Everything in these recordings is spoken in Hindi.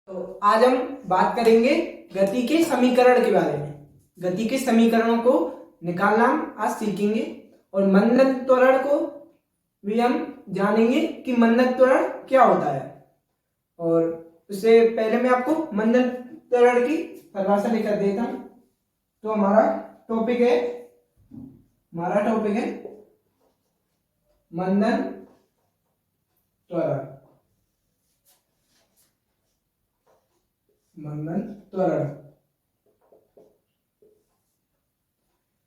तो आज हम बात करेंगे गति के समीकरण के बारे में। गति के समीकरणों को निकालना हम आज सीखेंगे और मंदन त्वरण को भी हम जानेंगे कि मंदन त्वरण क्या होता है। और उससे पहले मैं आपको मंदन त्वरण की परिभाषा लेकर देता हूं। तो हमारा टॉपिक है मंदन त्वरण। मंदन त्वरण,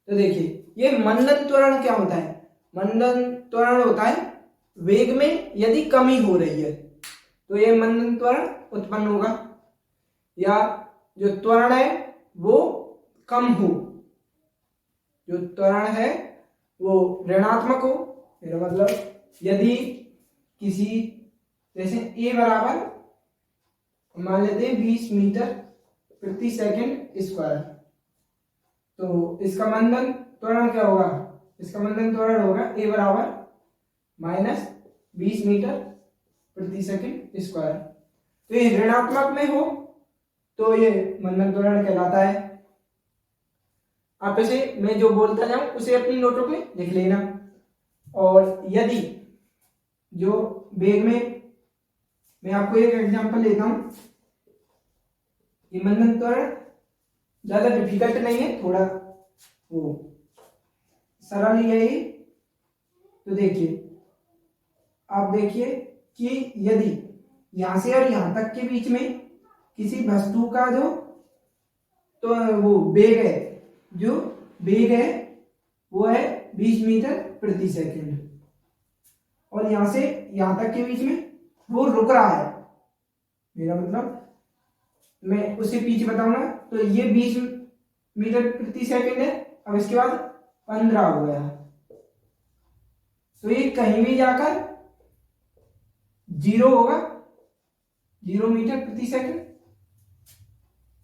तो देखिए ये मंदन त्वरण क्या होता है। मंदन त्वरण होता है वेग में यदि कमी हो रही है तो ये मंदन त्वरण उत्पन्न होगा, या जो त्वरण है वो कम हो, जो त्वरण है वो ऋणात्मक हो। मेरा मतलब यदि किसी जैसे a बराबर मान लेते हैं 20 मीटर प्रति सेकंड स्क्वायर, तो इसका मंदन त्वरण क्या होगा? इसका मंदन त्वरण होगा a बराबर माइनस 20 मीटर प्रति सेकंड स्क्वायर। तो ये ऋणात्मक में हो तो ये मंदन त्वरण कहलाता है। आप इसे मैं जो बोलता जाऊं उसे अपनी नोटों में लिख लेना। और यदि जो वेग में, मैं आपको एक एग्जांपल लेता हूं। ये मंदन त्वरण ज्यादा डिफिकल्ट नहीं है, थोड़ा वो सरल ही है ये। तो देखिए, आप देखिए कि यदि यहां से और यहां तक के बीच में किसी वस्तु का जो तो वो वेग है वो है 20 मीटर प्रति सेकंड, और यहां से यहां तक के बीच में वो रुक रहा है। मेरा मतलब मैं उसे पीछे बताऊंगा। तो ये 20 मीटर प्रति सेकंड है, अब इसके बाद 15 हो गया, तो ये कहीं भी जाकर 0 होगा, 0 मीटर प्रति सेकंड।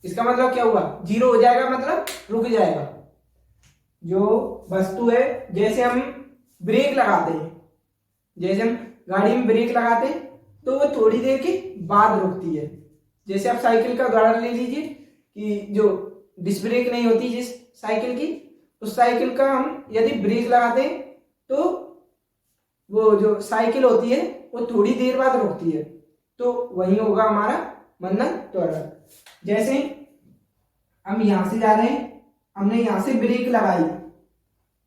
इसका मतलब क्या हुआ? 0 हो जाएगा, मतलब रुक जाएगा। जो वस्तु है, जैसे हम ब्रेक लगाते हैं, जैसे हम गाड़ी में ब्रेक लगाते हैं तो वो थोड़ी देर के बाद रुकती है। जैसे आप साइकिल का उदाहरण ले लीजिए कि जो डिस्क ब्रेक नहीं होती जिस साइकिल की, उस साइकिल का हम यदि ब्रेक लगाते हैं तो वो जो साइकिल होती है वो थोड़ी देर बाद रुकती है। तो वही होगा हमारा मंदन त्वरण। जैसे हम यहां से जा रहे हैं, हमने यहां से ब्रेक लगाई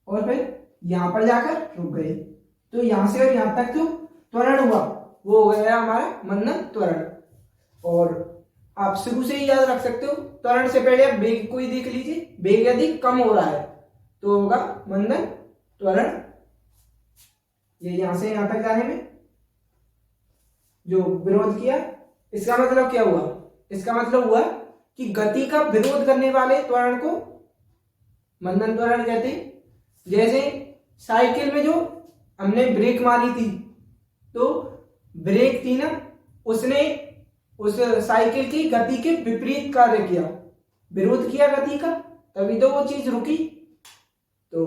और फिर यहां पर जाकर रुक गए, तो यहां से और यहां तक जो त्वरण हुआ वो हो गया हमारा मंदन त्वरण। और आप शुरू से ही याद रख सकते हो, त्वरण से पहले आप वेग को ही देख लीजिए। वेग यदि कम हो रहा है तो होगा मंदन त्वरण। ये यहां से यहां तक जाने में जो विरोध किया, इसका मतलब क्या हुआ? इसका मतलब हुआ कि गति का विरोध करने वाले त्वरण को मंदन त्वरण कहते हैं। जैसे साइकिल में जो हमने ब्रेक मारी थी, तो ब्रेक थी ना, उसने उस साइकिल की गति के विपरीत कार्य किया, विरोध किया गति का, तभी तो वो चीज रुकी। तो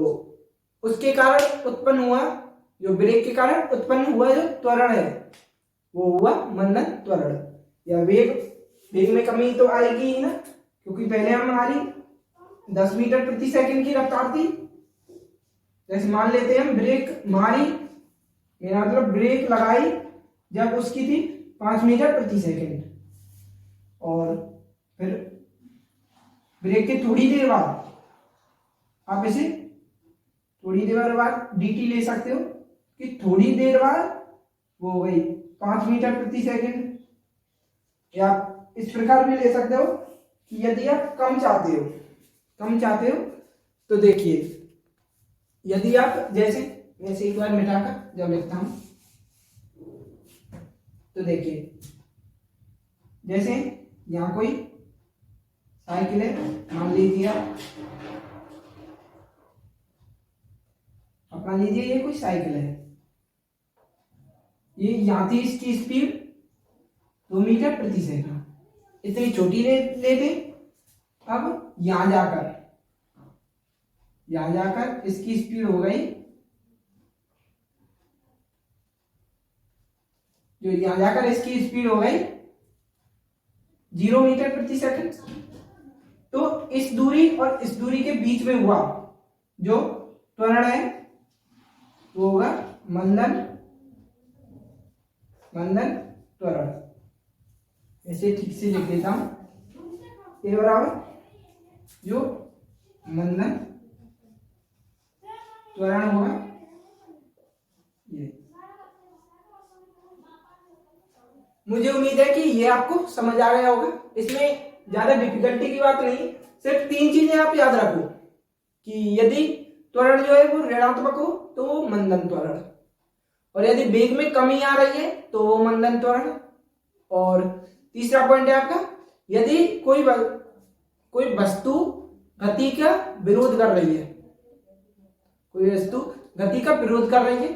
उसके कारण उत्पन्न हुआ, जो ब्रेक के कारण उत्पन्न हुआ जो त्वरण है वो हुआ मंदन त्वरण। या वेग में कमी तो आएगी ही ना, क्योंकि पहले हमारी 10 मीटर प्रति सेकंड की रफ्तार थी। जैसे मान लेते हैं हम ब्रेक मारी, मेरा मतलब ब्रेक लगाई जब उसकी थी 5 मीटर प्रति सेकंड, और फिर ब्रेक के थोड़ी देर बाद आप इसे थोड़ी देर बाद dt ले सकते हो कि थोड़ी देर बाद वो हो गई 5 मीटर प्रति सेकंड। या इस प्रकार भी ले सकते हो कि यदि आप कम चाहते हो तो देखिए, यदि आप जैसे वैसे एक बार मिटाकर जब लिखता हूं, तो देखिए जैसे यहां कोई साइकिल है, मान लीजिए आप मान लीजिए ये कोई साइकिल है, ये यहां थी इसकी स्पीड 2 मीटर प्रति सेकंड, इतनी छोटी लेते। अब यहां जाकर इसकी स्पीड हो गई, जो यहां जाकर इसकी स्पीड हो गई 0 मीटर प्रति सेकंड। तो इस दूरी और इस दूरी के बीच में हुआ जो त्वरण है वो होगा मंदन त्वरण। ऐसे ठीक से लिख देता हूं, ए बराबर जो मंदन त्वरण होगा ये। मुझे उम्मीद है कि ये आपको समझ आ गया होगा। इसमें ज्यादा डिफिकल्टी की बात नहीं, सिर्फ 3 चीजें आप याद रखो कि यदि त्वरण जो है वो ऋणात्मक हो तो वो मंदन त्वरण, और यदि वेग में कमी आ रही है तो वो मंदन त्वरण। और तीसरा पॉइंट है आपका, यदि कोई वस्तु गति का विरोध कर रही है, कोई वस्तु गति का विरोध कर रही है,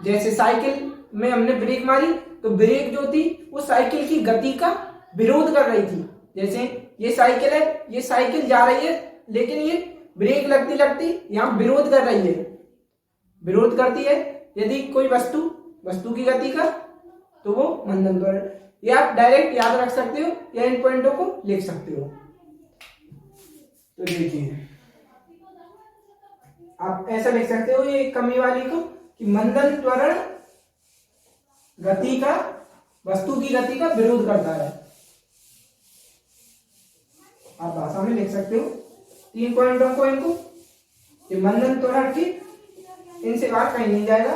जैसे साइकिल में हमने ब्रेक मारी तो ब्रेक जो थी वो साइकिल की गति का विरोध कर रही थी। जैसे ये साइकिल है, ये साइकिल जा रही है लेकिन ये ब्रेक लगती लगती यहां विरोध कर रही है, विरोध करती है यदि कोई वस्तु की गति का, तो वो मंदन त्वरण। ये आप डायरेक्ट याद रख सकते हो या इन पॉइंटों को लिख सकते हो। तो देखिए आप ऐसा लिख सकते हो ये कमी वाली को कि मंदन त्वरण गति का, वस्तु की गति का विरोध करता है। आप भाषा में लिख सकते हो 3 पॉइंटों को, इनको कि मंदन त्वरण की, इनसे बात कहीं नहीं जाएगा।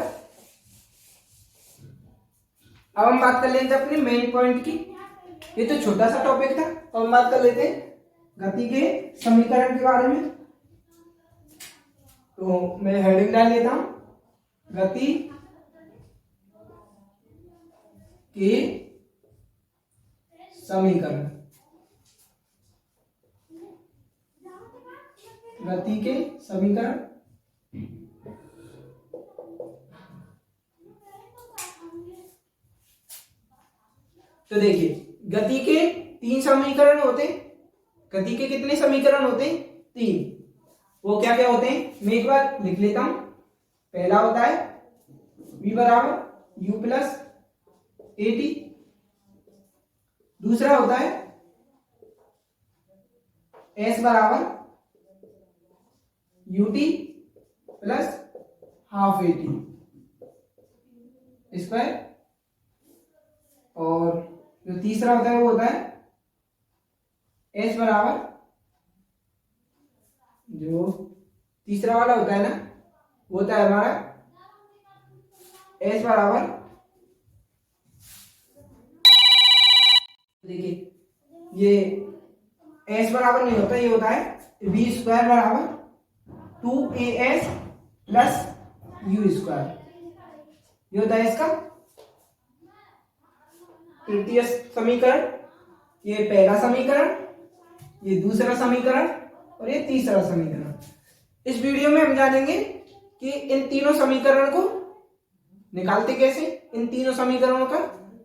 अब हम बात कर लेते हैं अपने मेन पॉइंट की। ये तो छोटा सा टॉपिक था, अब हम बात कर लेते हैं गति के समीकरण के बारे में। तो मैं हेडिंग डाल लेता हूं, गति के समीकरण। गति के समीकरण। तो देखिए गति के 3 समीकरण होते हैं। गति के कितने समीकरण होते हैं? 3। वो क्या क्या होते हैं मैं एक बार लिख लेता हूं। पहला होता है v बराबर u प्लस at। दूसरा होता है s बराबर ut plus half at square. और जो तीसरा होता है वो होता है s बराबर, जो तीसरा वाला होता है ना वो होता है हमारा s बराबर, देखिए ये s बराबर नहीं होता, ये होता है v स्क्वायर बराबर 2as प्लस u स्क्वायर। ये होता है इसका तृतीय समीकरण। ये पहला समीकरण, ये दूसरा समीकरण और ये तीसरा समीकरण। इस वीडियो में हम जानेंगे कि इन तीनों समीकरण को निकालते कैसे, इन तीनों समीकरणों का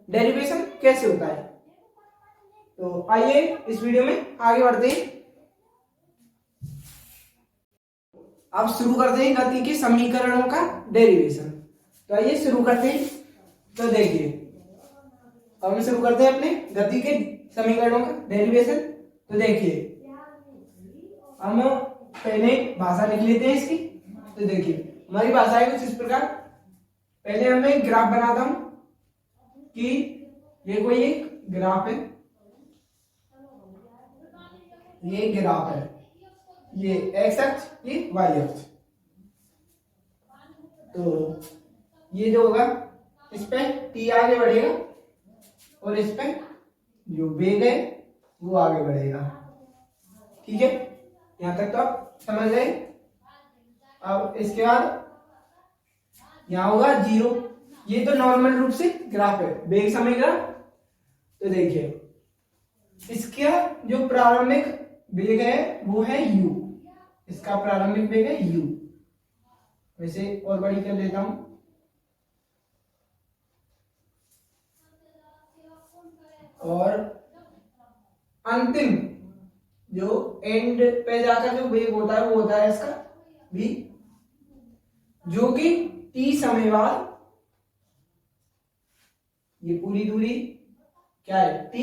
डेरिवेशन कैसे होता है। तो आइए इस वीडियो में आगे बढ़ते हैं। अब शुरू करते हैं गति के समीकरणों का डेरिवेशन। तो आइए शुरू करते हैं। तो देखिए अब हम शुरू करते हैं अपने गति के समीकरणों का डेरिवेशन। तो देखिए हम पहले भाषा लिख लेते हैं इसकी। तो देखिए हमारी भाषा है कुछ इस प्रकार। पहले हमें ग्राफ बनाता हूं कि ये कोई एक ग्राफ है, ये ग्राफ है, ये एक्स अक्ष, ये वाई अक्ष। तो ये जो होगा इस पे टी आगे बढ़ेगा और इस पे जो वेग है वो आगे बढ़ेगा। ठीक है, यहां तक तो आप समझ गए। अब इसके बाद यहां होगा 0। ये तो नॉर्मल रूप से ग्राफ है, वेग समीकरण। तो देखिए इसका जो प्रारंभिक वेग है वो है u, इसका प्रारंभिक वेग है u। वैसे और बड़ी कर लेता हूं। और अंतिम जो एंड पे जाकर जो वेग होता है वो होता है इसका v, जो कि t समय बाद, ये पूरी दूरी क्या है t,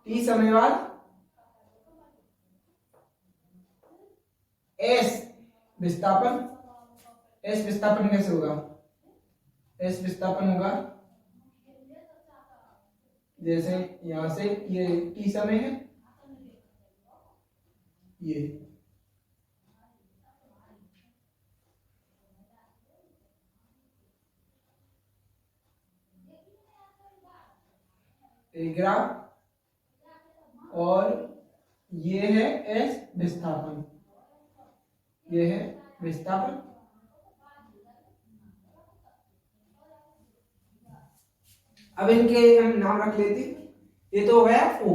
टी समय बाद एस विस्थापन। एस विस्थापन कैसे होगा? एस विस्थापन होगा जैसे यहां से ये टी समय है, ये ग्राफ और ये है एस विस्थापन, ये है विस्थापन। अब इनके हम नाम रख लेते हैं। ये तो हो गया ओ,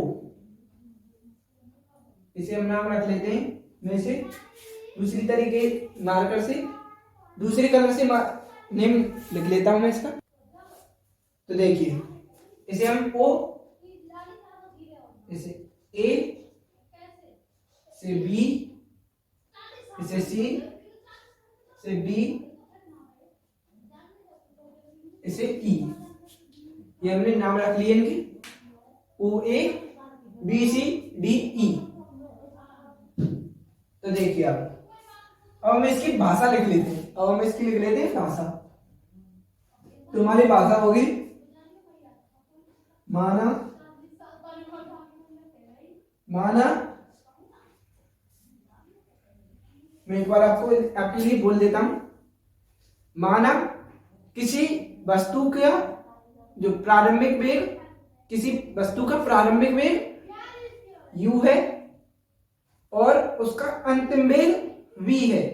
इसे हम नाम रख लेते हैं में से दूसरी तरीके मार्कर से, दूसरे कलर से नेम लिख लेता हूं मैं इसका। तो देखिए इसे हम ओ, इसे ए, इसे बी, इसे सी, इसे डी, इसे ई। ये हमने नाम रख लिए इनके, ओ A B C D E. तो देखिए अब हम इसकी भाषा लिख लेते हैं। अब हम इसकी लिख लेते हैं भाषा। तो हमारी भाषा होगी माना, माना, मैं एक बार आपको आपके लिए बोल देता हूं। माना किसी वस्तु का जो प्रारंभिक वेग, किसी वस्तु का प्रारंभिक वेग u है और उसका अंतिम वेग v है।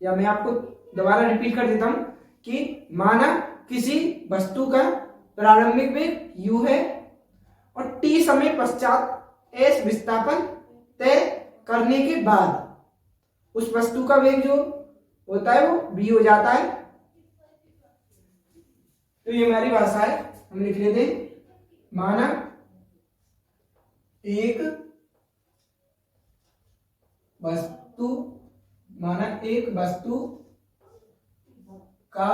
या मैं आपको दोबारा रिपीट कर देता हूं कि माना किसी वस्तु का प्रारंभिक वेग u है और t समय पश्चात s विस्थापन तय करने के बाद उस वस्तु का वेग जो होता है वो v हो जाता है। तो ये हमारी भाषा है, हम लिख लेते हैं माना एक वस्तु, माना एक वस्तु का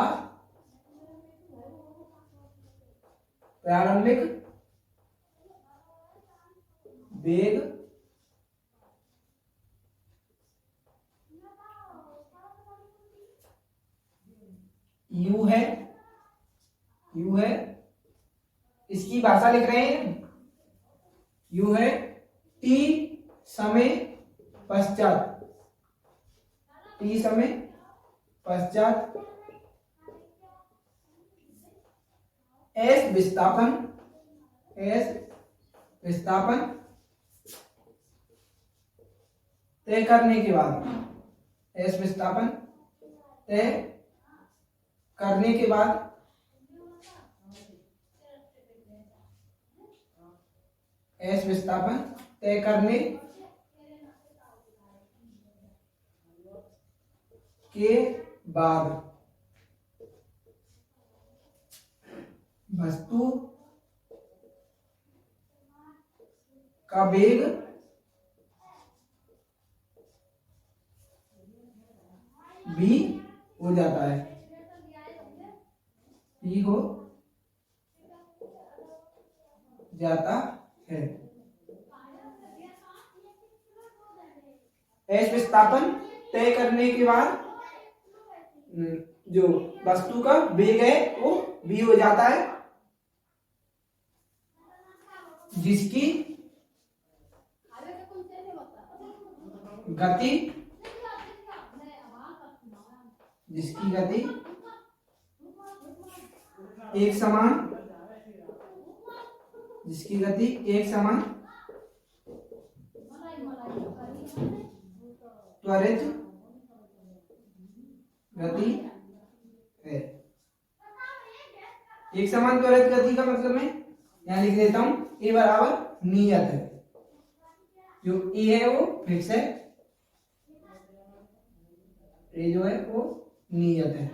प्रारंभिक वेग u है, u है, इसकी भाषा लिख रहे हैं, u है t समय पश्चात, t समय पश्चात s विस्थापन, s विस्थापन तय करने के बाद, s विस्थापन तय करने के बाद S विस्थापन तय करने के बाद वस्तु का वेग v हो जाता है, v हो जाता है। S विस्थापन तय करने के बाद जो वस्तु का वेग है वो v हो जाता है, जिसकी गति, जिसकी गति एक समान, जिसकी गति एक समान त्वरित गति है। एक समान त्वरित गति का मतलब मैं यहां लिख देता हूं ए बराबर नियत है, जो ए है वो फिक्स है, ए जो है वो नियत है।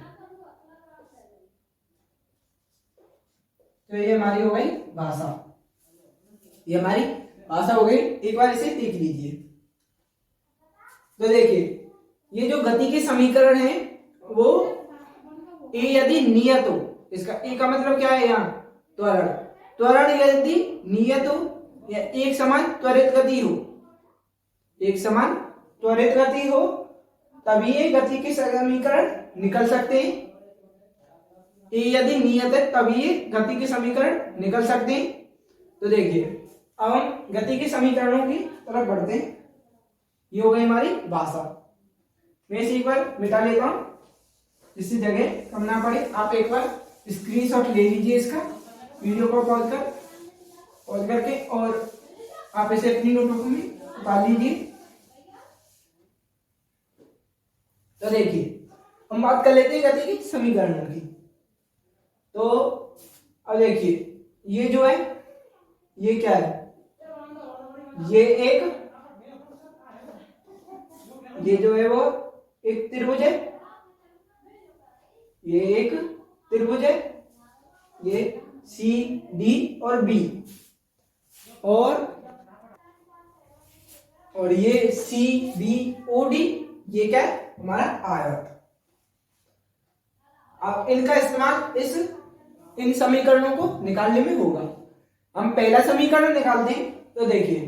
तो ये हमारी हो गई भाषा, ये हमारी भाषा हो गई। एक बार इसे देख लीजिए। तो देखिए ये जो गति के समीकरण है वो ए यदि नियत हो, इसका ए का मतलब क्या है यहाँ त्वरण, त्वरण यदि नियत हो या एक समान त्वरित गति हो, एक समान त्वरित गति हो तभी ये गति के समीकरण निकल सकते हैं। ये यदि नियत है तभी ये गति के समीकरण निकल सकते हैं। तो देखिए अब हम गति के समीकरणों की तरफ बढ़ते हैं। ये हो गई हमारी भाषा। मैं इसे एक बार मिटा लेता हूं जिससे जगह कम ना पड़े। आप एक बार स्क्रीनशॉट ले लीजिए इसका, वीडियो को पॉज करके, और आप इसे अपनी नोटबुक में उतार लीजिए। तो देखिए हम बात कर लेते हैं गति के समीकरणों की। तो अब देखिए ये जो है ये क्या है, ये जो है वो एक त्रिभुज है, ये एक त्रिभुज है, ये सी डी और बी, और ये सी बी ओ डी, ये क्या है हमारा आयत। अब इनका इस्तेमाल इन समीकरणों को निकालने में होगा। हम पहला समीकरण निकालते हैं। तो देखिए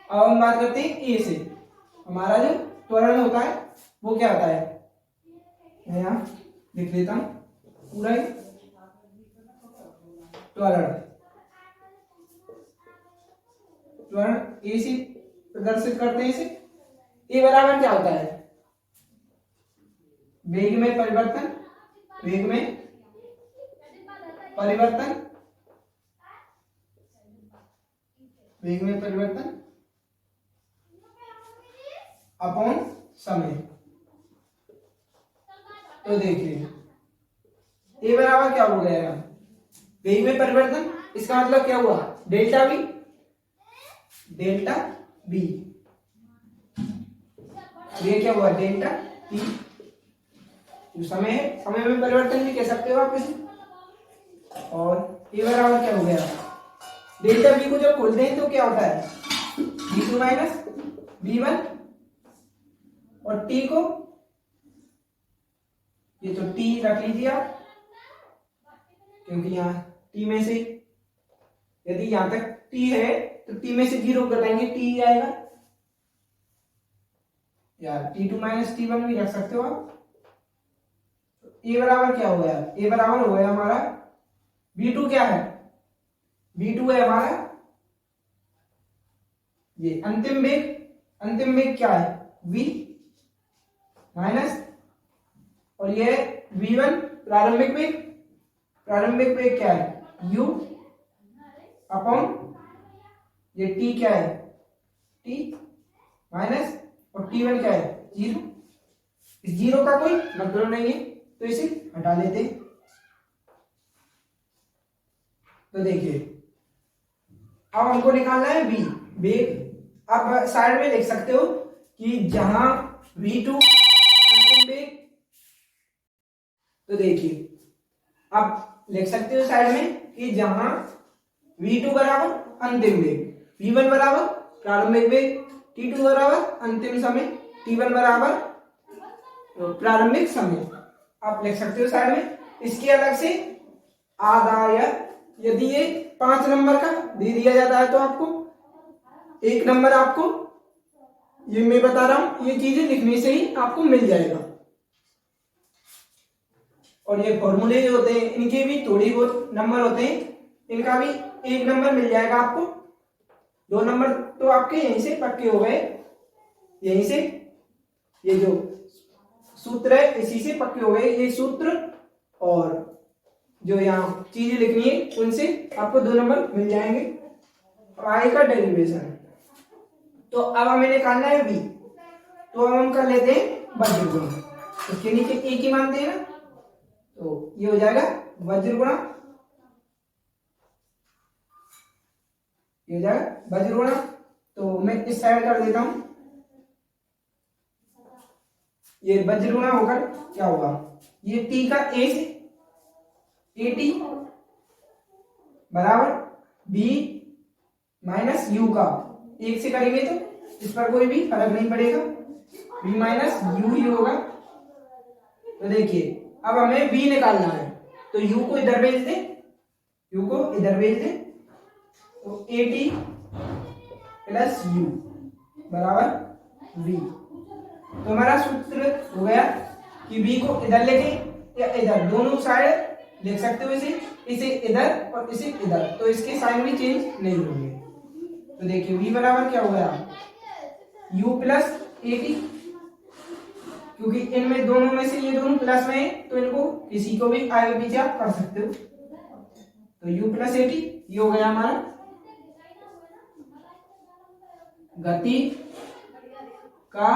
अब हम बात करते हैं ए से। हमारा जो त्वरण होता है वो क्या होता है, मैं यहां लिख लेता हूं पूरा ही। त्वरण ए से प्रदर्शित करते हैं इसे। ए बराबर क्या होता है, वेग में परिवर्तन, वेग में परिवर्तन, वेग में परिवर्तन अपॉन समय। तो देखिए ए बराबर क्या हो गया, वेग में परिवर्तन, इसका मतलब क्या हुआ डेल्टा बी, डेल्टा बी, ये क्या हुआ डेल्टा टी। जो समय है, समय में परिवर्तन भी कह सकते हो आप इसे। और ए बराबर क्या हो गया, डेल्टा बी को जब खोलते हैं तो क्या होता है b2 माइनस b1, और टी को, ये तो टी रख लीजिए आप, क्योंकि यहां टी में से यदि यहां तक टी है तो टी में से 0 घटाएंगे टी आएगा, या t2 माइनस t1 भी रख सकते हो आप। ए बराबर क्या हो गया, ए बराबर हो गया हमारा v2, क्या है v2 है हमारा ये अंतिम वेग, अंतिम वेग क्या है v माइनस, और ये v1 प्रारंभिक वेग, प्रारंभिक वेग क्या है u अपॉन ये t क्या है t माइनस, और t1 क्या है 0। इस 0 का कोई मतलब नहीं है तो इसे हटा लेते। तो देखिए अब हमको निकालना है v, वेग। आप साइड में लिख सकते हो कि जहां v2 अंतिम वेग, तो देखिए आप लिख सकते हो साइड में कि जहां v2 बराबर अंतिम वेग, v1 बराबर प्रारंभिक वेग, t2 बराबर अंतिम समय, t1 बराबर प्रारंभिक समय, आप लिख सकते हो साइड में। इसके अलग से आदाय, यदि ये 5 नंबर का दे दिया जाता है तो आपको 1 नंबर, आपको ये मैं बता रहा हूं, ये चीजें लिखने से ही आपको मिल जाएगा। और ये फॉर्मूले जो होते हैं इनके भी थोड़ी बहुत नंबर होते हैं, इनका भी 1 नंबर मिल जाएगा आपको। 2 नंबर तो आपके यहीं से पक्के हो गए, यहीं से ये जो सूत्र है इसी से पक्के हो गए ये सूत्र, और जो यहाँ चीजें लिखनी है उनसे आपको 2 नंबर मिल जाएंगे। y का डेरिवेशन। तो अब हमें निकालना है v, तो अब हम कर लेते हैं वज्र गुणा। इसके नीचे a की मानते हैं ना, तो ये हो जाएगा वज्र गुणा, ये हो जाएगा वज्र गुणा। तो मैं इस साइड कर देता हूं, ये वज्र गुणा होकर क्या होगा, ये t का a से at बराबर b माइनस u का 1 से करेंगे तो इस पर कोई भी फर्क नहीं पड़ेगा, b माइनस u ही होगा। तो देखिए अब हमें v निकालना है, तो u को इधर भेज दे, यू को इधर भेज दें तो ए टी प्लस यू बराबर वी। तो हमारा सूत्र हो गया कि v को इधर लेके या इधर दोनों साइड लिख सकते हो इसे इधर और इसे इधर, तो इसके साइन भी चेंज नहीं होंगे। तो देखिए v बराबर क्या हो गया u प्लस ए टी, क्योंकि इनमें दोनों में से ये दोनों प्लस में है तो इनको किसी को भी आगे पीछे आप कर सकते हो। तो u प्लस ए टी ये हो गया हमारा गति का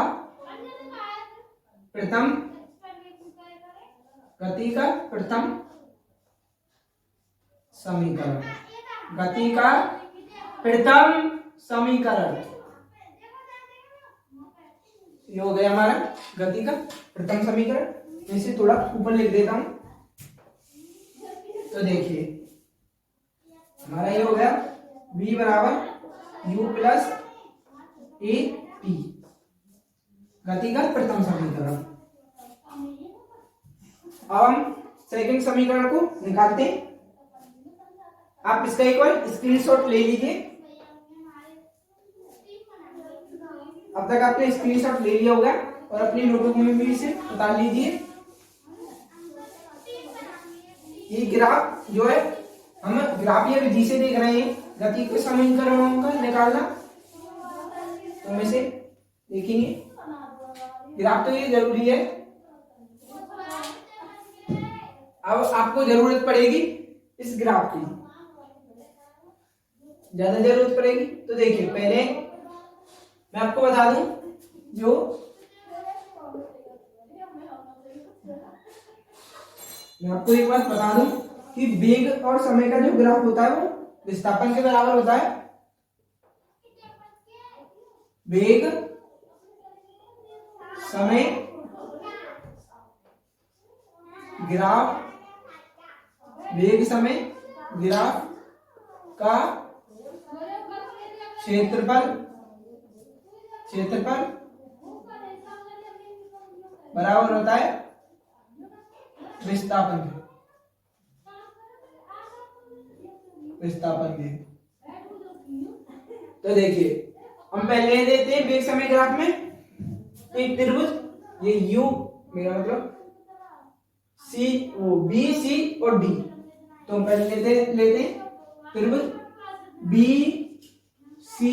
प्रथम समीकरण, गति का प्रथम समीकरण ये हो गया हमारा गति का प्रथम समीकरण। मैं इसे थोड़ा ऊपर लिख देता हूं। तो देखिए हमारा ये हो गया v बराबर u प्लस ए टी, गति का प्रथम समीकरण। अब हम सेकंड समीकरण को निकालते हैं। आप इसका एक बार स्क्रीनशॉट ले लीजिए। अब तक आपने स्क्रीनशॉट ले लिया होगा और अपनी नोटबुक में भी इसे उतार लीजिए। ये ग्राफ जो है हम ग्राफ या विधि से देख रहे हैं गति के समीकरणों का निकालना। तो हम इसे देखेंगे, ग्राफ तो ये जरूरी है। अब आपको जरूरत पड़ेगी इस ग्राफ की, ज्यादा जरूरत पड़ेगी। तो देखिए पहले मैं आपको बता दूं, मैं आपको एक बात बता दूं कि वेग और समय का जो ग्राफ होता है वो विस्थापन के बराबर होता है। वेग समय ग्राफ, वेग समय ग्राफ का क्षेत्रफल बराबर होता है विस्थापन के। तो देखिए हम पहले देते हैं वेग समय ग्राफ में एक त्रिभुज, ये u मेरा मतलब सी वो बी सी और डी। तो हम पहले लेते हैं त्रिभुज बी सी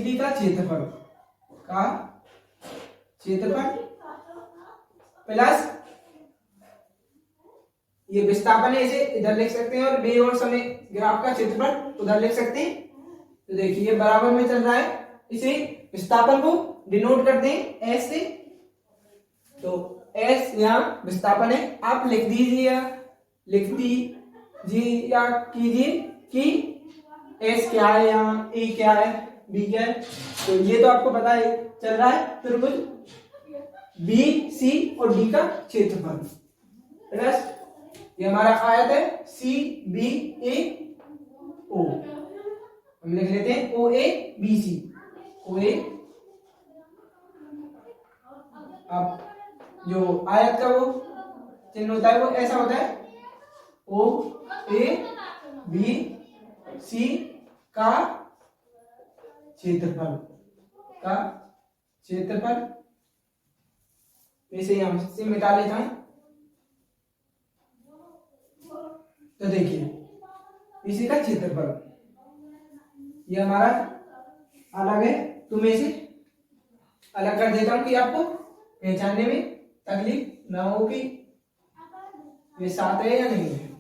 डी का क्षेत्रफल प्लस ये विस्थापन है, इसे इधर लिख सकते हैं और वेग और समय ग्राफ का क्षेत्रफल उधर लिख सकते हैं। तो देखिए ये बराबर में चल रहा है, इसे विस्थापन को डिनोट करते हैं एस से। तो एस यहाँ विस्थापन है, आप लिख दीजिए या कीजिए कि एस क्या है, यहाँ ए क्या है, बी क्या है। तो ये तो आपको पता है चल रहा है त्रिभुज बी सी और डी का क्षेत्रफल प्लस ये हमारा आयत है सी बी ए ओ, हम लिख लेते हैं ओ ए बी सी। ओ ए, अब जो आयत का वो चिन्ह होता है वो ऐसा होता है ओ ए बी सी का क्षेत्रफल इसे यहां से मिटा लेता हूं। तो देखिए इसी का क्षेत्रफल ये हमारा अलग है, तो मैं इसे अलग कर देता हूं कि आपको पहचानने में तकलीफ ना हो कि ये साथ है या नहीं है।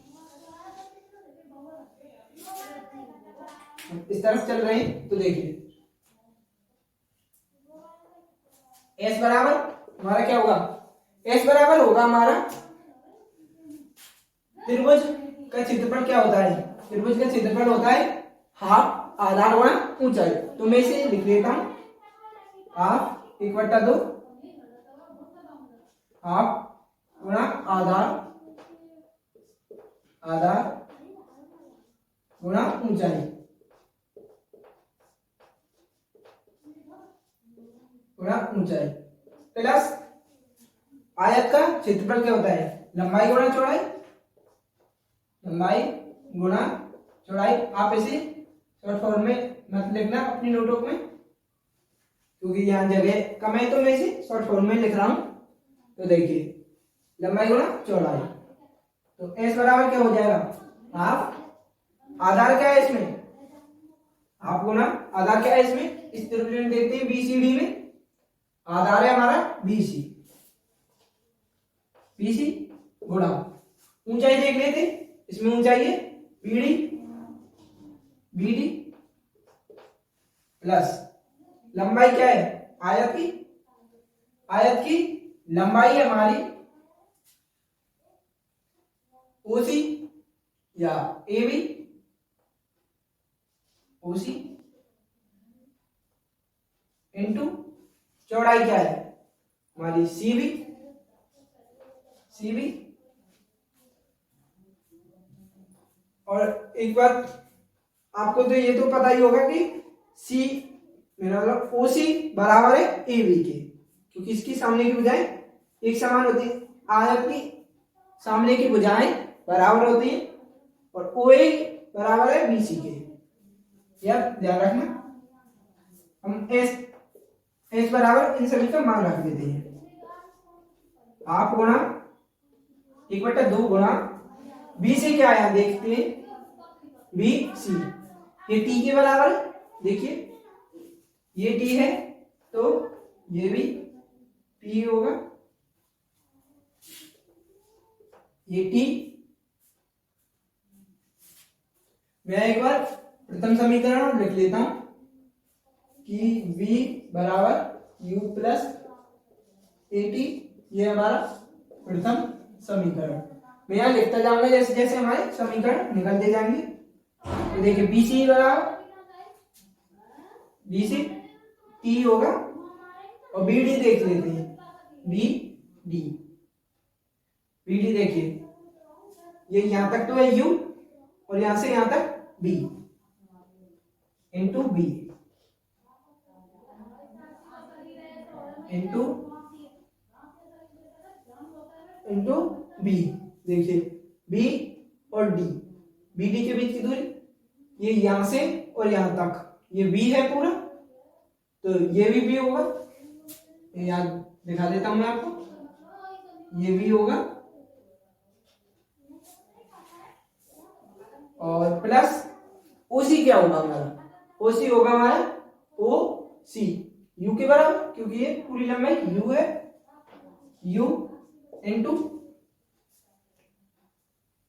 इस तरफ चल रहे हैं। तो देखिए S बराबर हमारा क्या होगा, S बराबर होगा हमारा त्रिभुज का क्षेत्रफल क्या होता है, त्रिभुज का क्षेत्रफल होता है हाफ आधार गुणा ऊंचाई। तो मैं इसे लिख लेता हूं हाफ 1/2 हाफ गुणा आधार गुणा ऊंचाई प्लस आयत का क्षेत्रफल क्या होता है, लंबाई गुणा चौड़ाई, लंबाई गुणा चौड़ाई। आप इसे शॉर्ट फॉर्म में मत लिखना अपनी नोटबुक में, क्योंकि यहाँ जगह कम है, तो मैं इसे शॉर्ट फॉर्म में लिख रहा हूं। तो देखिए लंबाई गुणा चौड़ाई, तो एस बराबर क्या हो जाएगा, हाफ, आधार क्या है इसमें, हाफ गुना आधार क्या है इसमें, इस त्रिभुज देखते हैं बीसीडी में आधार है हमारा बीसी, बीसी गुणा ऊंचाई देख लेते, इसमें ऊंचाई है बीडी, बीडी प्लस लंबाई क्या है आयत की, आयत की लंबाई है हमारी ओसी या एबी, ओसी इंटू चौड़ाई क्या है हमारी सीबी, सीबी। और एक बात आपको तो ये तो पता ही होगा कि सी मेरा मतलब ओसी बराबर है एबी के, क्योंकि इसकी सामने की भुजाएं एक समान होती है, आयत की सामने की भुजाएं बराबर होती है, और ओए बराबर है बीसी के, यह ध्यान रखना। हम एस एस बराबर इन सभी का मान रख देते हैं, आप गुणा 1/2 गुणा बी से क्या आया देखते हैं, बी सी, ये टी के बराबर है, देखिए ये टी है तो ये भी टी होगा, ये टी। मैं एक बार प्रथम समीकरण लिख लेता हूं कि v बराबर u प्लस ए टी, ये हमारा प्रथम समीकरण। मैं यहाँ लिखता जाऊंगा जैसे जैसे हमारे समीकरण निकलते जाएंगे। तो देखिए बी सी बराबर बी सी टी होगा, और बी डी देख लेते हैं, बी डी, बी डी देखिए ये यहां तक तो है u, और यहां से यहां तक b into B into into B. देखिए b और d, बी डी के बीच की दूरी ये यहां से और यहां तक, ये b है पूरा, तो ये भी b होगा, ये यहां दिखा देता हूं मैं आपको, ये b होगा, और प्लस ओसी क्या होगा हमारा, ओसी होगा हमारा ओ सी यू के बराबर, क्योंकि ये पूरी लंबाई यू है, यू इंटू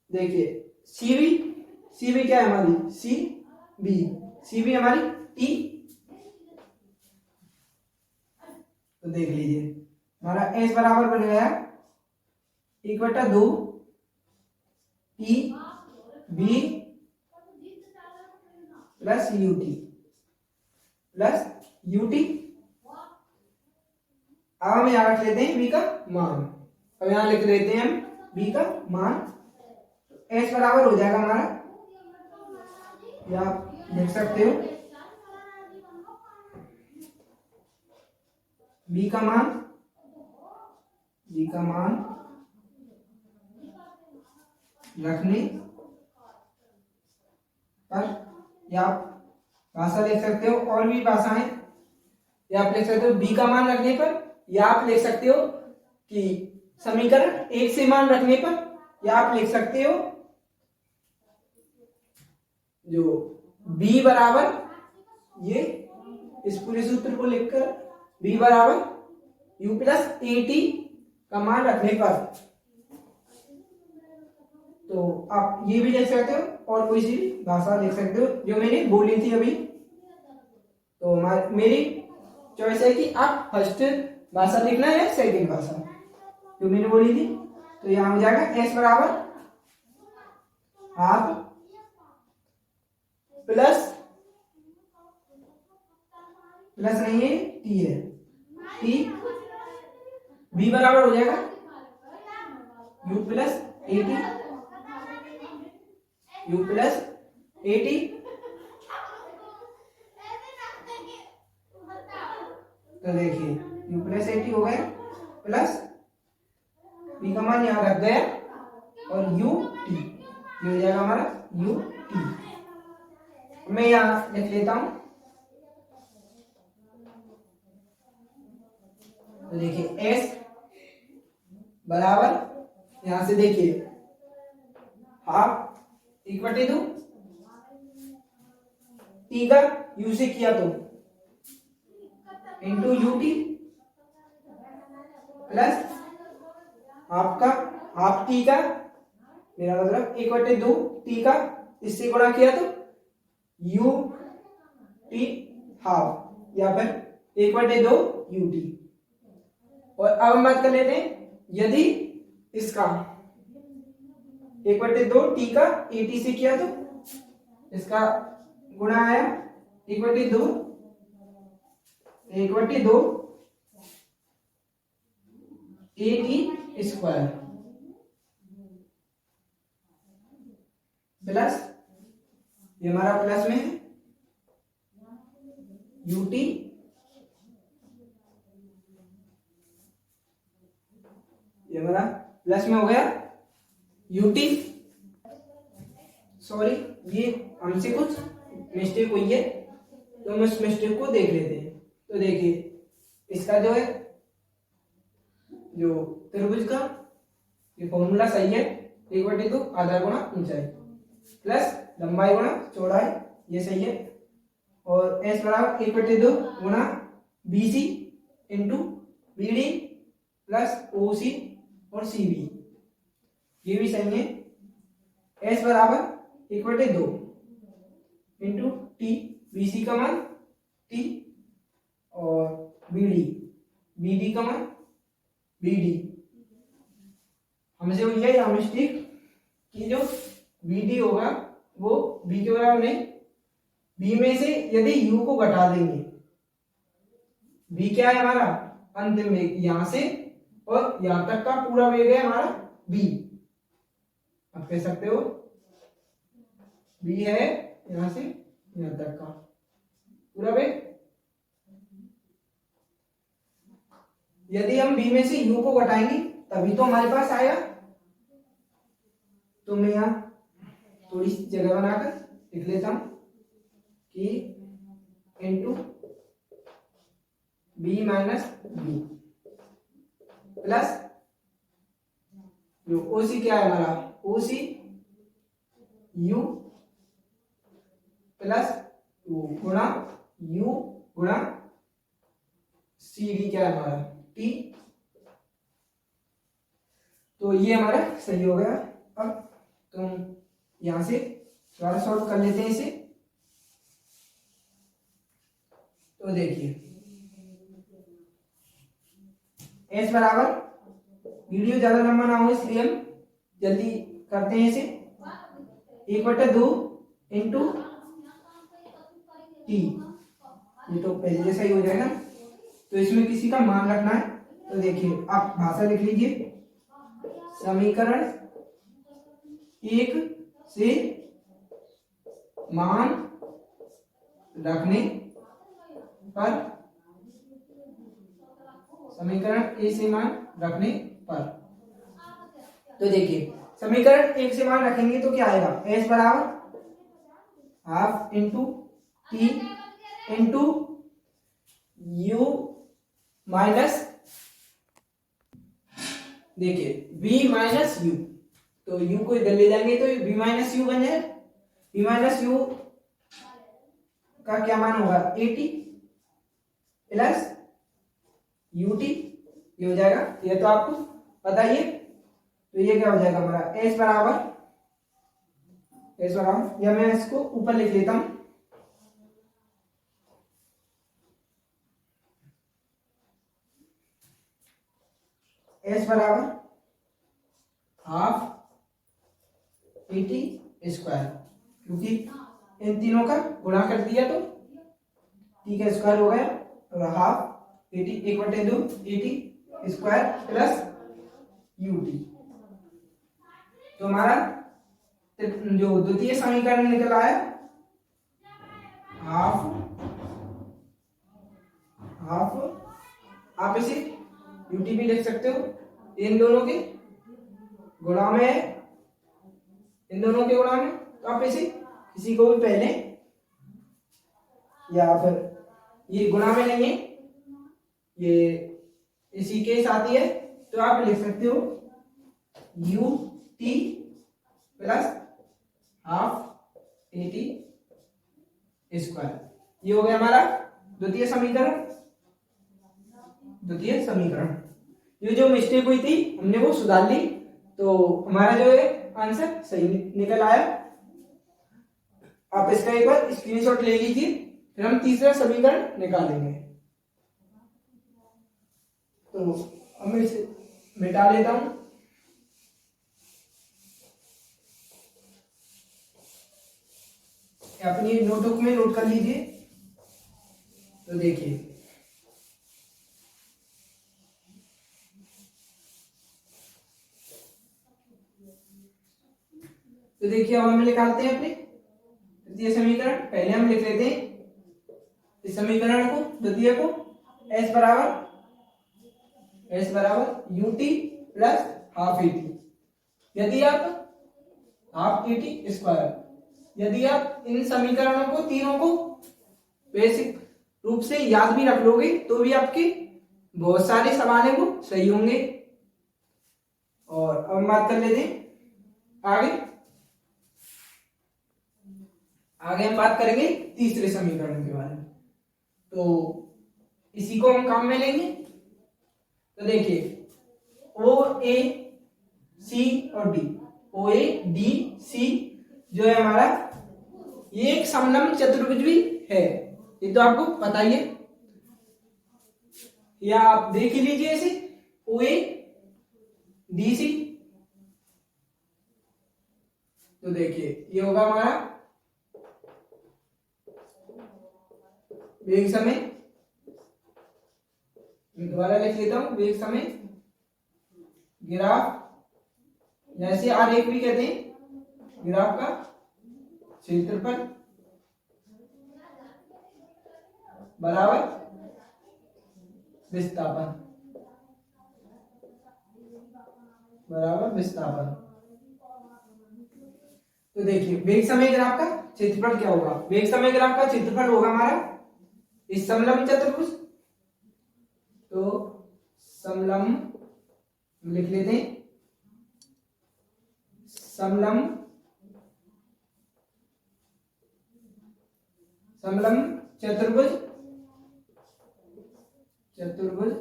देखिए सीबी, सीबी क्या है हमारी सी बी, सीबी हमारी टी। तो देख लीजिए हमारा एस बराबर बन गया 1/2 T B plus UT, plus UT. अब हम यहां रख लेते हैं बी का मान, अब यहां लिख देते हैं हम बी का मान, एस बराबर हो जाएगा हमारा, या आप लिख सकते हो बी का मान, बी का मान रखने पर, या आप भाषा लिख सकते हो, और भी भाषाएं, या आप लिख सकते हो बी का मान रखने पर, या आप लिख सकते हो कि समीकरण एक से मान रखने पर, या आप लिख सकते हो जो b बराबर ये इस पूरे सूत्र को लिखकर b बराबर u प्लस ए टी का मान रखने पर, तो आप ये भी लिख सकते हो, और कोई सी भी भाषा लिख सकते हो जो मैंने बोली थी अभी। तो मेरी चॉइस है कि आप फर्स्ट भाषा लिखना है या सेकंड भाषा जो मैंने बोली थी। तो यहां हो जाएगा एस बराबर हाफ प्लस, प्लस नहीं है टी है, टी बी बराबर हो जाएगा you plus A T, you plus A T. तो देखिए यू प्लस ए टी हो गया, प्लस v का मान यहाँ रख गया और ut ये हो जाएगा हमारा ut। मैं यहाँ लिख लेता हूं, तो देखिए s बराबर यहां से देखिए हाफ इक्वल टू टी का u से किया तो इंटू ut प्लस आपका हाफ टी का, मेरा मतलब इक्वल टू 2 टी का इससे गुणा किया तो u टी हाफ या फिर इक्वल टू 2 ut। और अब हम बात कर लेते हैं यदि इसका इक्वल टू 2 टी का at से किया तो इसका गुणा आया equal to 2 at square plus ये हमारा प्लस में है ut ये हमारा प्लस में हो गया ut। सॉरी ये हमसे कुछ मिस्टेक हुई है तो हम उस मिस्टेक को देख लेते हैं। तो देखिए इसका जो है जो त्रिभुज का ये फॉर्मूला सही है, एक बटे 2 आधार गुणा ऊंचाई प्लस लंबाई गुणा चौड़ाई, ये सही है। और s बराबर 1/2 गुणा BC into BD plus OC और CB, ये भी सही है। s बराबर 1/2 इंटू T, BC का मान T और BD का मान BD। हमसे हुई है या मिस्टेक कि जो BD होगा वो B के बराबर नहीं, B में से यदि U को घटा देंगे, B क्या है हमारा अंतिम वेग यहां से और यहां तक का पूरा वेग है हमारा B। आप कह सकते हो B है यहां से यहां तक का पूरा वेग। यदि हम B में से U को घटाएंगे तभी तो हमारे पास आएगा। तो मैं यहां थोड़ी सी जगह बनाकर लिख लेता हूं कि into B minus B plus जो OC क्या है हमारा OC U प्लस गुणा U गुणा CD क्या है हमारा T। तो ये हमारा सही हो गया। अब तुम यहां से थोड़ा सॉल्व कर लेते हैं इसे। तो देखिए s बराबर, वीडियो ज्यादा लंबा ना हो इसलिए हम जल्दी करते हैं इसे, 1/2 इंटू टी, ये तो पहले जैसा ही हो जाएगा। तो इसमें किसी का मान रखना है, तो देखिए आप भाषा लिख लीजिए, समीकरण 1 से मान रखने पर, समीकरण 1 से मान रखने पर। तो देखिए समीकरण 1 से मान रखेंगे तो क्या आएगा, s बराबर half into T into u minus, देखिए v माइनस u, तो u को इधर ले जाएंगे तो v माइनस u बन जाए। v माइनस u का क्या मान होगा 80 प्लस ut, ये हो जाएगा, ये तो आपको पता ही है। तो ये क्या हो जाएगा हमारा s बराबर या मैं इसको ऊपर लिख लेता हूं, s बराबर हाफ 80 स्क्वायर, क्योंकि इन तीनों का गुणा कर दिया तो t का स्क्वायर हो गया और हाफ 80 1/2 80 स्क्वायर प्लस ut। तो हमारा जो द्वितीय समीकरण निकल आया हाफ, आप इसे ut भी लिख सकते हो इन दोनों के गुणा में है, इन दोनों के गुणा में, तो आप इसे किसी को भी पहले, या फिर ये गुणा में नहीं है, ये इसी के साथ ही है, तो आप लिख सकते हो U T plus half A T square. ये हो गया हमारा द्वितीय समीकरण। द्वितीय समीकरण, ये जो मिस्टेक हुई थी हमने वो सुधार ली, तो हमारा जो है आंसर सही निकल आया। आप इसका एक बार स्क्रीनशॉट ले लीजिए, फिर हम तीसरा समीकरण निकालेंगे। तो अब मैं इसे मिटा लेता हूं। अपनी नोटबुक में नोट कर लीजिए। तो देखिए, तो देखिए अब हम निकालते हैं अपने द्वितीय समीकरण। पहले हम लिख लेते हैं इस समीकरण को, द्वितीय को, s बराबर U T plus half A T, यदि आप हाफ ए टी स्क्वायर, यदि आप इन समीकरणों को तीनों को बेसिक रूप से याद भी रख लोगे तो भी आपके बहुत सारे सवाल हैं वो सही होंगे। और अब हम बात कर लेते हैं आगे। आगे हम बात करेंगे तीसरे समीकरण के बारे में, तो इसी को हम काम में लेंगे। तो देखिए ओ ए सी और D, O A D C जो है हमारा, ये एक समलंब चतुर्भुज भी है, ये तो आपको पता ही है, या आप देख ही लीजिए इसे, ओ ए डी सी। तो देखिए ये होगा हमारा वेग समय, मैं दोबारा लिख लेता हूं, वेग समय ग्राफ, जैसे आरेख भी कहते हैं, ग्राफ का क्षेत्रफल बराबर विस्थापन, बराबर विस्थापन। तो देखिए वेग समय ग्राफ का क्षेत्रफल क्या होगा, वेग समय ग्राफ का क्षेत्रफल होगा हमारा इस समलंब चतुर्भुज, तो समलंब लिख लेते हैं, समलंब चतुर्भुज, चतुर्भुज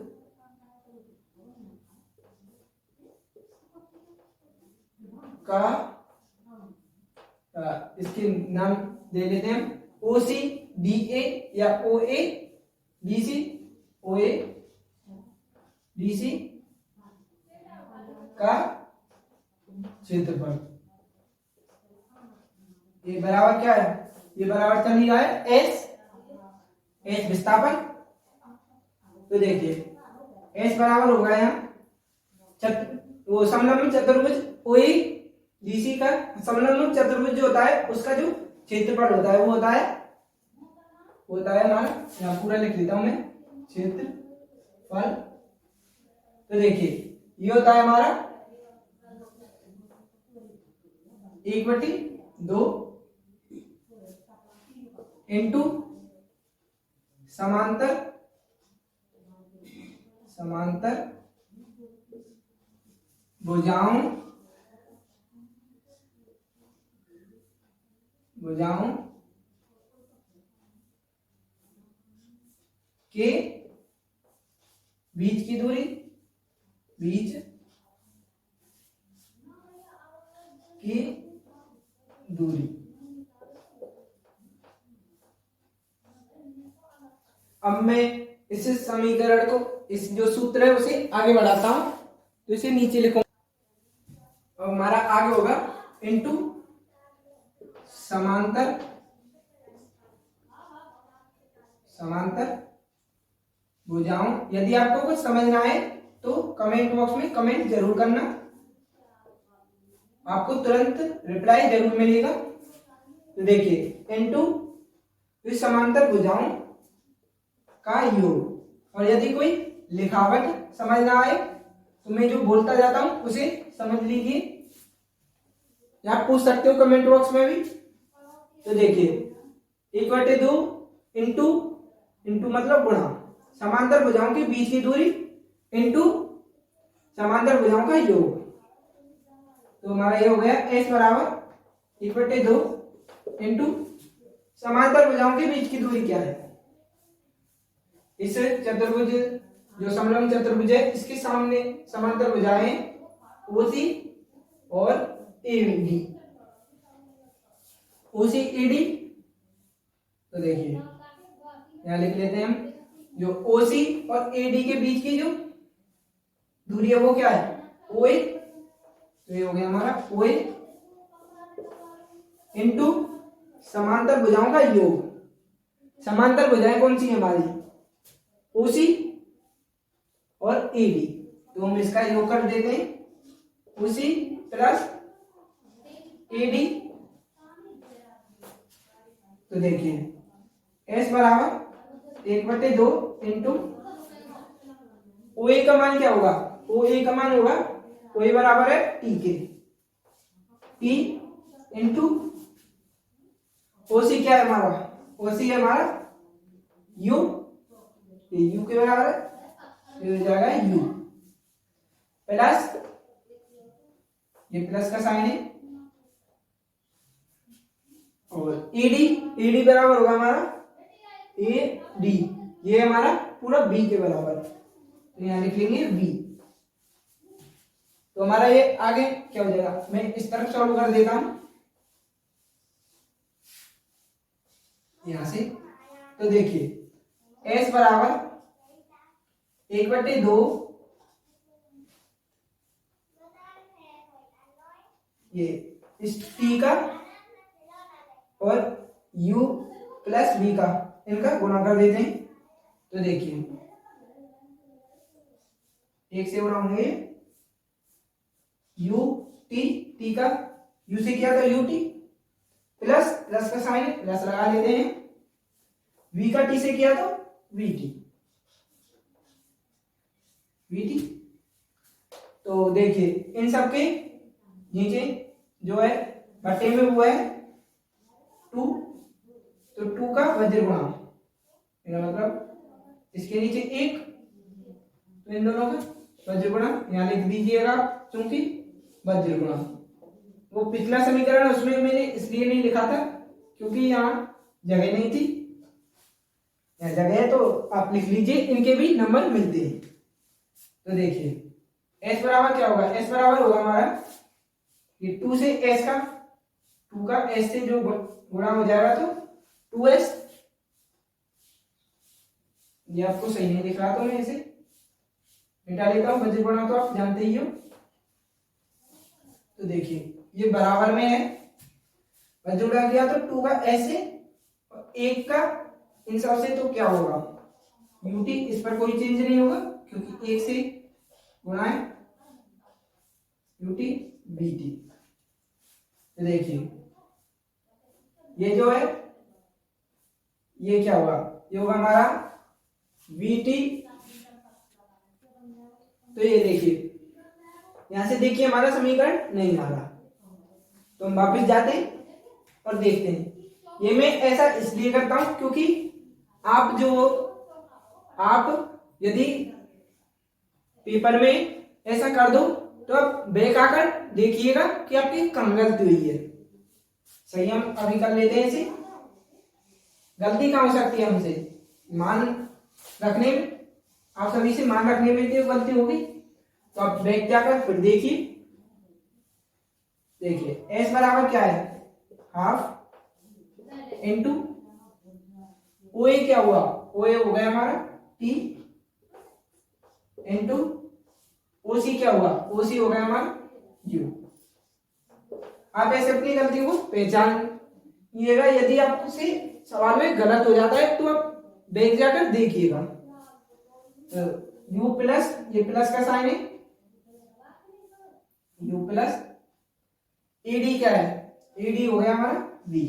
का इसके नाम दे लेते हैं हम ओ सी डी ए या ओ A D C, O A D C का क्षेत्रफल। ये बराबर क्या है, ये बराबर चल ही रहा है एस, एस विस्थापन। तो देखिए एस बराबर होगा यहाँ वो समलंब चतुर्भुज ओ ए डी सी का, समलंब चतुर्भुज जो होता है उसका जो क्षेत्रफल होता है वो होता है हमारा, यहाँ पूरा लिख लेता हूं मैं, क्षेत्रफल। तो देखिए ये होता है हमारा 1/2 इंटू समांतर भुजाओं के बीच की दूरी, बीच की दूरी। अब मैं इस समीकरण को, इस जो सूत्र है उसे आगे बढ़ाता हूं, तो इसे नीचे लिखूंगा। अब हमारा आगे होगा इनटू समांतर भुजाओं। यदि आपको कुछ समझना है तो कमेंट बॉक्स में कमेंट जरूर करना, आपको तुरंत रिप्लाई जरूर मिलेगा। तो देखिए इनटू समांतर भुजाओं का योग, और यदि कोई लिखावट समझ ना आए तो मैं जो बोलता जाता हूं उसे समझ लीजिए, या आप पूछ सकते हो कमेंट बॉक्स में भी। तो देखिए 1/2 इंटू इंटू मतलब गुणा समांतर भुजाओं के बीच की दूरी इंटू समांतर भुजाओं का योग। तो हमारा ये हो गया एस बराबर 1/2 इंटू समांतर भुजाओं के बीच की दूरी क्या है। इस चतुर्भुज जो समलंब चतुर्भुज है इसके सामने समांतर भुजाएं ओसी और एडी। ओसी एडी, तो देखिए यहां लिख लेते हैं हम, जो ओसी और एडी के बीच की जो दूरी है वो क्या है, ओए। तो ये हो गया हमारा ओए इंटू समांतर भुजाओं का योग। समांतर भुजाएं कौन सी है हमारी, ओसी और एडी। तो हम इसका योग कर देते हैं, ओसी प्लस एडी। तो देखिए एस बराबर 1/2 इंटू ओए का मान क्या होगा, ओए का मान होगा, ओए बराबर है टी के, टी इंटू ओसी क्या है हमारा, ओसी है हमारा यू, ये यू के बराबर है, ये हो जाएगा यू प्लस, ये प्लस का साइन है, और ईडी, ईडी बराबर होगा हमारा ए डी, ये हमारा पूरा बी के बराबर, तो यहां लिख लेंगे बी। तो हमारा ये आगे क्या हो जाएगा, मैं इस तरफ सॉल्व कर देता हूं यहां से। तो देखिए एस बराबर 1/2 ये इस टी का और u प्लस v का, इनका गुणा कर देते हैं। तो देखिए एक से गुणा होंगे u टी, टी का u से किया था u टी प्लस, प्लस का साइन प्लस लगा लेते हैं, v का t से किया तो v टी, v टी। तो देखिए इन सब के नीचे जो है बट्टे में वो है 2, तो 2 का वज्र गुणा, मतलब इसके नीचे 1, तो इन दोनों का वज्र गुणा यहां लिख दीजिएगा, क्योंकि वज्र गुणा वो पिछला समीकरण उसमें मैंने इसलिए नहीं लिखा था क्योंकि यहाँ जगह नहीं थी, यहाँ जगह है तो आप लिख लीजिए, इनके भी नंबर मिलते हैं। तो देखिए s बराबर क्या होगा, s बराबर होगा हमारा ये 2 से s का, 2 का s से जो गुणा हो जाएगा तो 2s, ये आपको सही नहीं दिख रहा तो मैं इसे मिटा लेता हूं, वज्र गुणा तो आप जानते ही हो। तो देखिए ये बराबर में है, वज्र गुणा किया तो 2 का s से और 1 का इन सब से, तो क्या होगा ut, इस पर कोई चेंज नहीं होगा क्योंकि 1 से गुणा है ut bt। तो देखिए ये जो है ये क्या होगा, ये होगा हमारा bt। तो ये देखिए यहां से देखिए हमारा समीकरण नहीं आ रहा, तो हम वापस जाते हैं और देखते हैं। ये मैं ऐसा इसलिए करता हूं क्योंकि आप यदि पेपर में ऐसा कर दो तो आप बैक आकर देखिएगा कि आपकी कम गलती हुई है। सही, हम अभी कर लेते हैं इसे। गलती कहाँ हो सकती है हमसे, मान रखने में, आप सभी से मान रखने में तो गलती होगी, तो आप बैक जाकर फिर देखिए। s बराबर क्या है, हाफ इंटू ओए क्या हुआ, ओए हो गया हमारा t इंटू ओसी क्या हुआ, ओसी हो गया हमारा u। आप ऐसे अपनी गलती को पहचानिएगा, यदि आपसे सवाल में गलत हो जाता है तो आप बैक जाकर देखिएगा। तो u प्लस, ये प्लस का साइन है, u प्लस ed क्या है, ed हो गया हमारा v।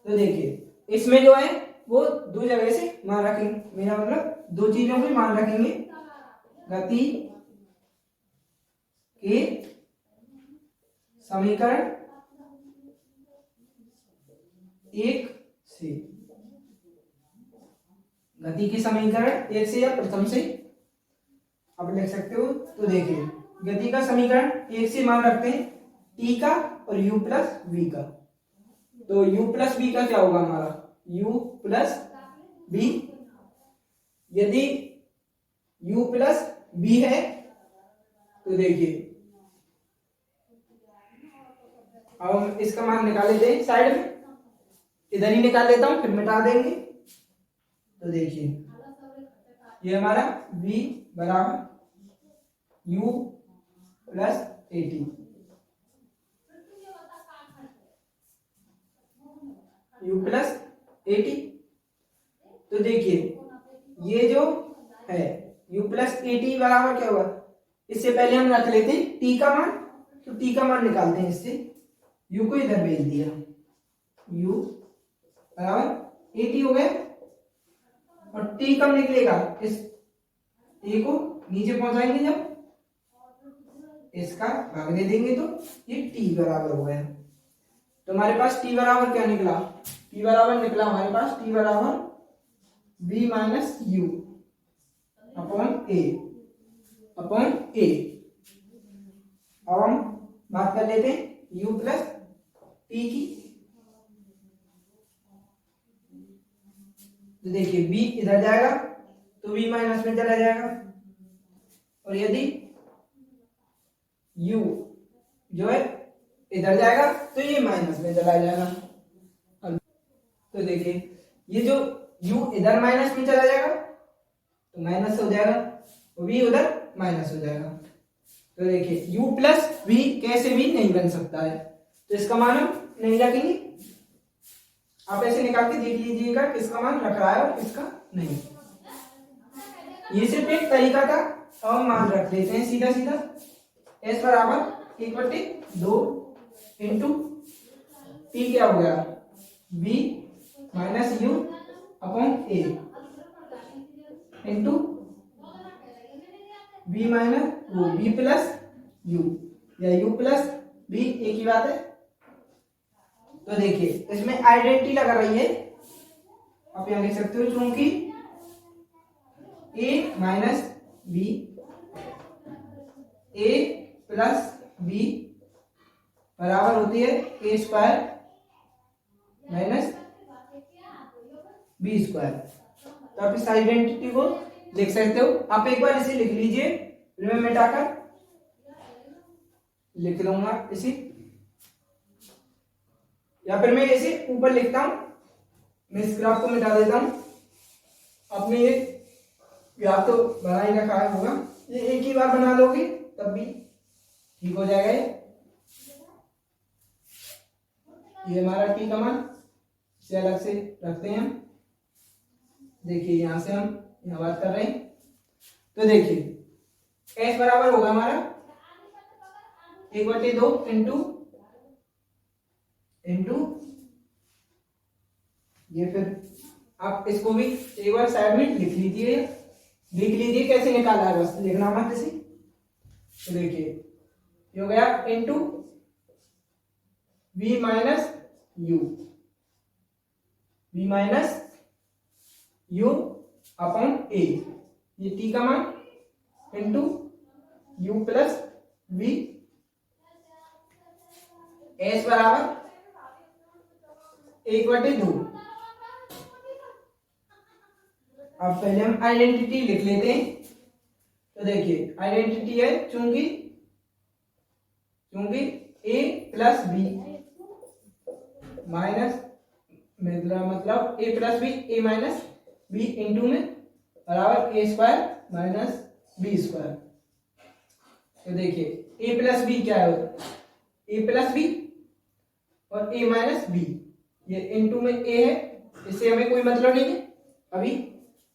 तो देखिए इसमें जो है वो दो जगह से मान रखेंगे, मेरा मतलब दो चीजों में मान रखेंगे। गति के समीकरण एक से, गति के समीकरण एक से या प्रथम से आप लिख सकते हो। तो देखिए गति का समीकरण एक से मान रखते हैं टी का और u प्लस वी का। तो u प्लस वी का क्या होगा हमारा, u प्लस बी। यदि u प्लस बी है तो देखिए अब हम इसका मान निकाल लेते हैं साइड में, इधर ही निकाल लेता हूं फिर मिटा देंगे। तो देखिए ये हमारा v बराबर u plus eighty, u plus eighty. तो देखिए ये जो है u प्लस एटी बराबर क्या होगा, इससे पहले हम रख लेते हैं t का मान। तो t का मान निकालते हैं, इससे u को इधर भेज दिया, u बराबर एटी हो गया। और t कब निकलेगा, इस a को नीचे पहुंचाएंगे जब इसका भाग दे देंगे तो ये t बराबर हो गया। तो हमारे पास t बराबर क्या निकला, t बराबर निकला हमारे पास t बराबर v माइनस यू अपॉन ए। अब हम बात कर लेते हैं u प्लस टी की। तो देखिए v इधर जाएगा तो v माइनस में चला जाएगा, और यदि u जो है इधर जाएगा तो ये माइनस में चला जाएगा। तो देखिए ये जो u इधर माइनस में चला जाएगा तो माइनस हो जाएगा, v उधर माइनस हो जाएगा। तो देखिए u प्लस v कैसे भी नहीं बन सकता है, तो इसका मान हम नहीं रखेंगे। आप ऐसे निकाल के देख लीजिएगा किसका मान रख रहा है और किसका नहीं। ये सिर्फ एक तरीका था, अब हम मान रख लेते हैं सीधा सीधा। s बराबर 1/2 इंटू टी क्या हो गया, v minus u upon A into v minus v plus you या u प्लस v, एक ही बात है। तो देखिए इसमें आइडेंटिटी लगा रही है, आप यहां लिख सकते हो चूंकि a minus b a plus b बराबर होती है a square minus B square. तो आप इस आइडेंटिटी को लिख सकते हो। आप एक बार इसे लिख लीजिए, फिर मैं मिटाकर लिख लूंगा इसे, या फिर मैं इसे ऊपर लिखता हूं। मैं इस ग्राफ को मिटा देता हूं। आपने ये ग्राफ तो बना ही रखा होगा, ये एक ही बार बना लोगे तब भी ठीक हो जाएगा। ये हमारा टी का मान, इसे अलग से रखते हैं हम। देखिए यहां से हम यहां बात कर रहे हैं। तो देखिए s बराबर होगा हमारा 1/2 इंटू ये, फिर आप इसको भी एक बार साइड में लिख लीजिए कैसे निकाला है, बस लिखना मत इसे। तो देखिए ये हो गया into v minus u upon a, ये t का मान into u plus v। s बराबर 1/2। अब पहले हम आइडेंटिटी लिख लेते हैं। तो देखिए आइडेंटिटी है चूंकि a प्लस बी माइनस मतलब a plus B a minus B into में बराबर a square minus B square. तो देखिए a प्लस बी क्या है, a प्लस बी और a माइनस बी, ये इंटू में a है, इससे हमें कोई मतलब नहीं है, अभी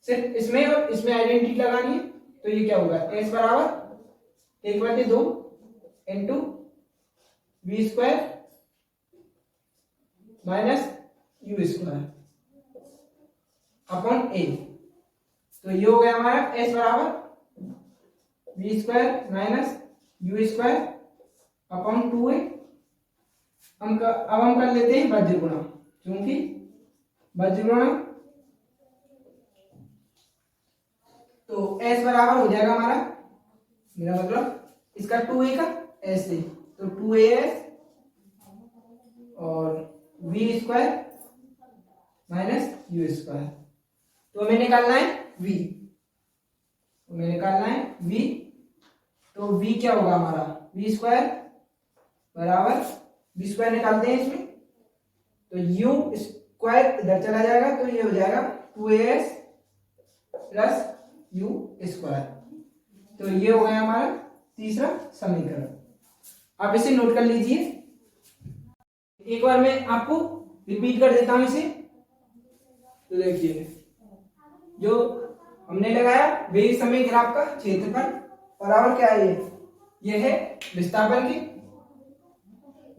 सिर्फ इसमें और इसमें आइडेंटिटी लगानी है। तो ये क्या होगा, s बराबर 1/2 into b square minus u square upon a. तो ये हो गया हमारा s बराबर v square minus u square upon 2a। अब हम कर लेते हैं वज्र गुणा, क्योंकि वज्र गुणा तो s बराबर हो जाएगा हमारा, मेरा मतलब इसका 2a का s से, तो 2as और v square minus u square. तो हमें निकालना है v, तो v क्या होगा हमारा, v स्क्वायर बराबर, v स्क्वायर निकालते हैं इसमें, तो u स्क्वायर इधर चला जाएगा, तो ये हो जाएगा 2as प्लस यू स्क्वायर। तो ये हो गया हमारा तीसरा समीकरण। आप इसे नोट कर लीजिए, एक बार मैं आपको रिपीट कर देता हूं इसे। तो देखिए, जो हमने लगाया वे समय ग्राफ का क्षेत्रफल बराबर क्या है, ये है विस्थापन की,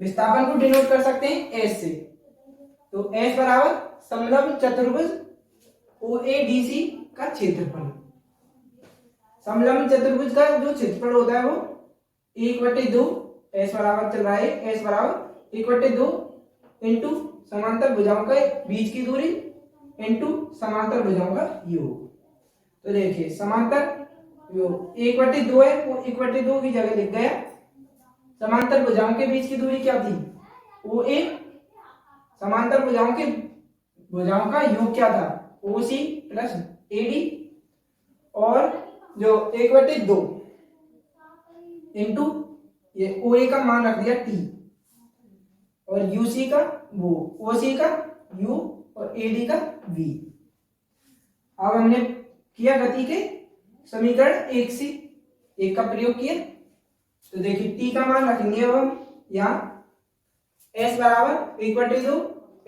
विस्थापन को डिनोट कर सकते हैं एस से। तो एस बराबर समलंब चतुर्भुज OADC का क्षेत्रफल। समलंब चतुर्भुज का जो क्षेत्रफल होता है वो 1/2, एस बराबर चल रहा है, एस बराबर 1/2 इंटू समांतर भुजाओं के बीच की दूरी इंटू समांतर भुजाओं का योग। तो देखिए समांतर योग 1/2 है, वो 1/2 की जगह लिख गया। समांतर भुजाओं के बीच की दूरी क्या थी, OA, समांतर भुजाओं का योग क्या था, OC प्लस AD, और जो 1/2 इंटू ये OA का मान रख दिया T, और UC का वो OC का U और AD का V। अब हमने किया गति के समीकरण 1 से 1 का प्रयोग किया। तो देखिए T का मान रखेंगे अब हम यहाँ, S बराबर 1/2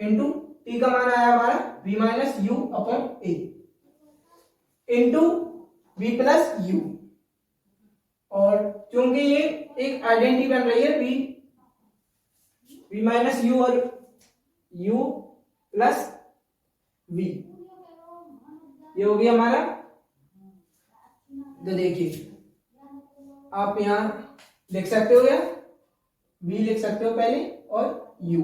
इंटू T का मान आया हमारा V minus U upon A into V plus U, और क्योंकि ये एक आइडेंटिटी बन रही है V माइनस U और U प्लस V, ये हो गया हमारा। तो देखिए आप यहां लिख सकते हो, या V लिख सकते हो पहले और U,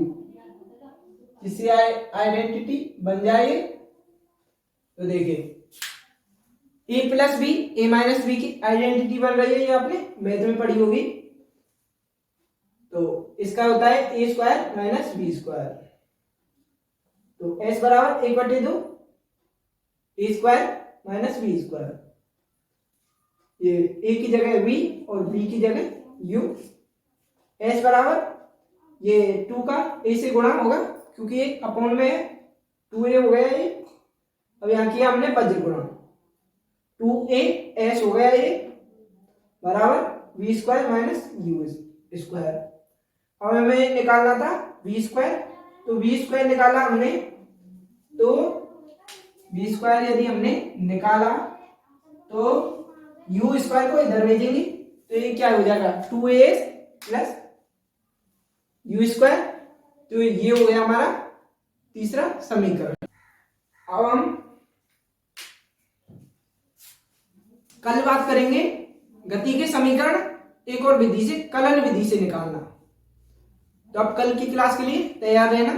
जिससे आइडेंटिटी बन जाए। तो देखिए A plus B, A minus B की आइडेंटिटी बन रही है, ये आपने मैथ में पढ़ी होगी। तो इसका होता है A square minus B square. तो S बराबर 1/2 A square minus B square, ये A की जगह V और B की जगह U। S बराबर ये 2 का A से गुणा होगा, क्योंकि ये अपॉन में है, 2A हो गया ये। अब यहाँ किया हमने वज्र गुणा, 2AS हो गया ये बराबर V square minus U square. अब हमें निकालना था V स्क्वायर, तो V स्क्वायर निकाला हमने, तो V स्क्वायर यदि हमने निकाला तो U स्क्वायर को इधर भेजेंगे, तो ये क्या हो जाएगा 2AS प्लस U स्क्वायर। तो ये हो गया हमारा तीसरा समीकरण। अब हम कल बात करेंगे गति के समीकरण एक और विधि से, कलन विधि से निकालना। तो आप कल की क्लास के लिए तैयार रहना।